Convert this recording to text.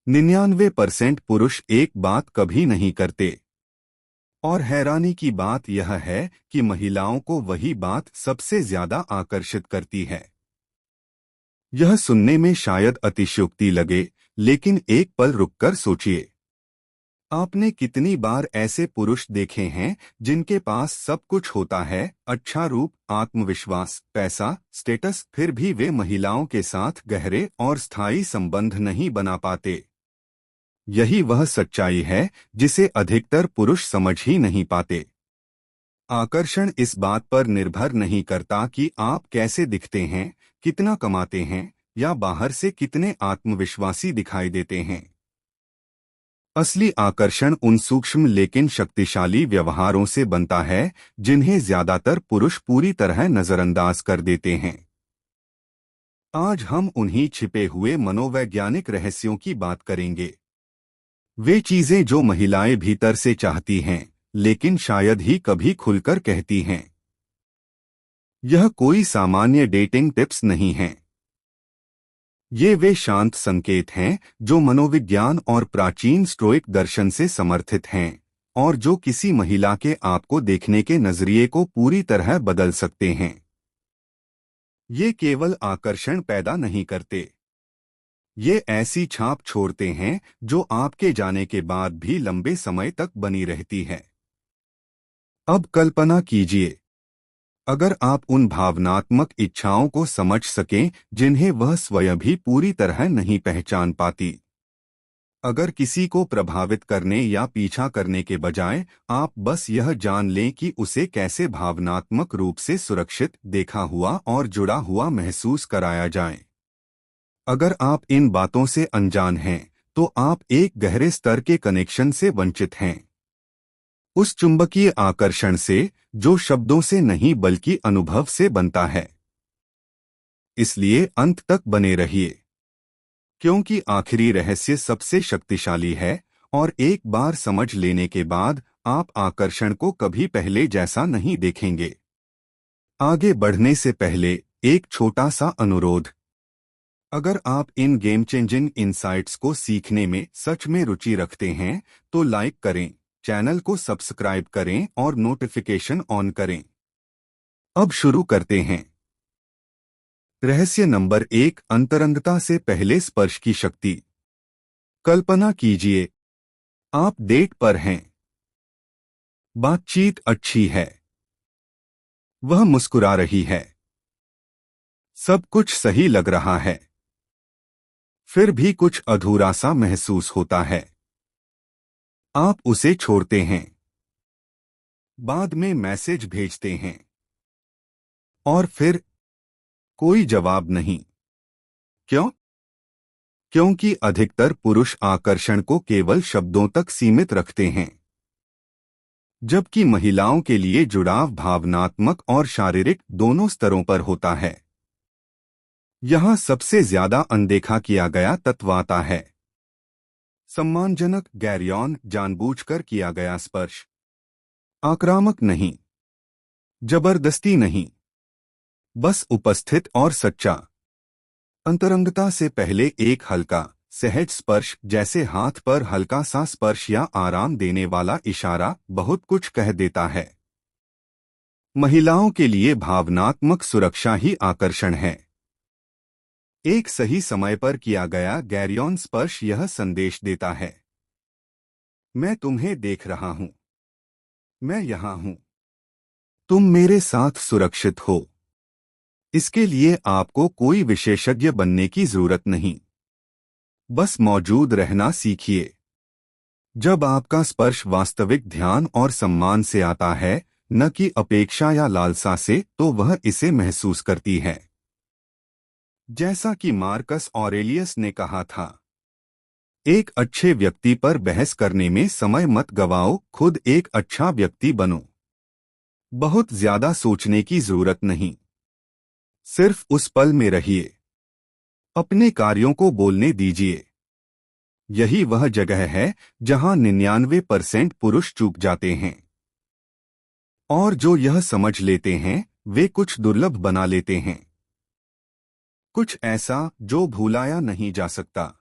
99% पुरुष एक बात कभी नहीं करते। और हैरानी की बात यह है कि महिलाओं को वही बात सबसे ज्यादा आकर्षित करती है। यह सुनने में शायद अतिशयोक्ति लगे, लेकिन एक पल रुककर सोचिए। आपने कितनी बार ऐसे पुरुष देखे हैं जिनके पास सब कुछ होता है, अच्छा रूप, आत्मविश्वास, पैसा, स्टेटस, फिर भी वे महिलाओं के साथ गहरे और स्थायी संबंध नहीं बना पाते। यही वह सच्चाई है जिसे अधिकतर पुरुष समझ ही नहीं पाते। आकर्षण इस बात पर निर्भर नहीं करता कि आप कैसे दिखते हैं, कितना कमाते हैं या बाहर से कितने आत्मविश्वासी दिखाई देते हैं। असली आकर्षण उन सूक्ष्म लेकिन शक्तिशाली व्यवहारों से बनता है जिन्हें ज्यादातर पुरुष पूरी तरह नजरअंदाज कर देते हैं। आज हम उन्हीं छिपे हुए मनोवैज्ञानिक रहस्यों की बात करेंगे। वे चीजें जो महिलाएं भीतर से चाहती हैं, लेकिन शायद ही कभी खुलकर कहती हैं। यह कोई सामान्य डेटिंग टिप्स नहीं है। ये वे शांत संकेत हैं जो मनोविज्ञान और प्राचीन स्टोइक दर्शन से समर्थित हैं और जो किसी महिला के आपको देखने के नजरिए को पूरी तरह बदल सकते हैं। ये केवल आकर्षण पैदा नहीं करते, ये ऐसी छाप छोड़ते हैं जो आपके जाने के बाद भी लंबे समय तक बनी रहती है। अब कल्पना कीजिए, अगर आप उन भावनात्मक इच्छाओं को समझ सकें जिन्हें वह स्वयं भी पूरी तरह नहीं पहचान पाती। अगर किसी को प्रभावित करने या पीछा करने के बजाय आप बस यह जान लें कि उसे कैसे भावनात्मक रूप से सुरक्षित, देखा हुआ और जुड़ा हुआ महसूस कराया जाए। अगर आप इन बातों से अनजान हैं, तो आप एक गहरे स्तर के कनेक्शन से वंचित हैं। उस चुंबकीय आकर्षण से जो शब्दों से नहीं बल्कि अनुभव से बनता है। इसलिए अंत तक बने रहिए, क्योंकि आखिरी रहस्य सबसे शक्तिशाली है और एक बार समझ लेने के बाद आप आकर्षण को कभी पहले जैसा नहीं देखेंगे। आगे बढ़ने से पहले एक छोटा सा अनुरोध। अगर आप इन गेम चेंजिंग इनसाइट्स को सीखने में सच में रुचि रखते हैं, तो लाइक करें, चैनल को सब्सक्राइब करें और नोटिफिकेशन ऑन करें। अब शुरू करते हैं। रहस्य नंबर 1, अंतरंगता से पहले स्पर्श की शक्ति। कल्पना कीजिए, आप डेट पर हैं। बातचीत अच्छी है, वह मुस्कुरा रही है, सब कुछ सही लग रहा है। फिर भी कुछ अधूरा सा महसूस होता है। आप उसे छोड़ते हैं, बाद में मैसेज भेजते हैं, और फिर कोई जवाब नहीं। क्यों? क्योंकि अधिकतर पुरुष आकर्षण को केवल शब्दों तक सीमित रखते हैं, जबकि महिलाओं के लिए जुड़ाव भावनात्मक और शारीरिक दोनों स्तरों पर होता है। यहां सबसे ज्यादा अनदेखा किया गया तत्व आता है सम्मानजनक, गैर-यौन, जानबूझकर किया गया स्पर्श। आक्रामक नहीं, जबरदस्ती नहीं, बस उपस्थित और सच्चा। अंतरंगता से पहले एक हल्का, सहज स्पर्श, जैसे हाथ पर हल्का सा स्पर्श या आराम देने वाला इशारा, बहुत कुछ कह देता है। महिलाओं के लिए भावनात्मक सुरक्षा ही आकर्षण है। एक सही समय पर किया गया गैर-यौन स्पर्श यह संदेश देता है, मैं तुम्हें देख रहा हूं, मैं यहां हूं, तुम मेरे साथ सुरक्षित हो। इसके लिए आपको कोई विशेषज्ञ बनने की जरूरत नहीं, बस मौजूद रहना सीखिए। जब आपका स्पर्श वास्तविक ध्यान और सम्मान से आता है, न कि अपेक्षा या लालसा से, तो वह इसे महसूस करती है। जैसा कि मार्कस ऑरेलियस ने कहा था, एक अच्छे व्यक्ति पर बहस करने में समय मत गवाओ, खुद एक अच्छा व्यक्ति बनो। बहुत ज्यादा सोचने की जरूरत नहीं, सिर्फ उस पल में रहिए। अपने कार्यों को बोलने दीजिए। यही वह जगह है जहां 99% पुरुष चूक जाते हैं। और जो यह समझ लेते हैं, वे कुछ दुर्लभ बना लेते हैं, कुछ ऐसा जो भुलाया नहीं जा सकता।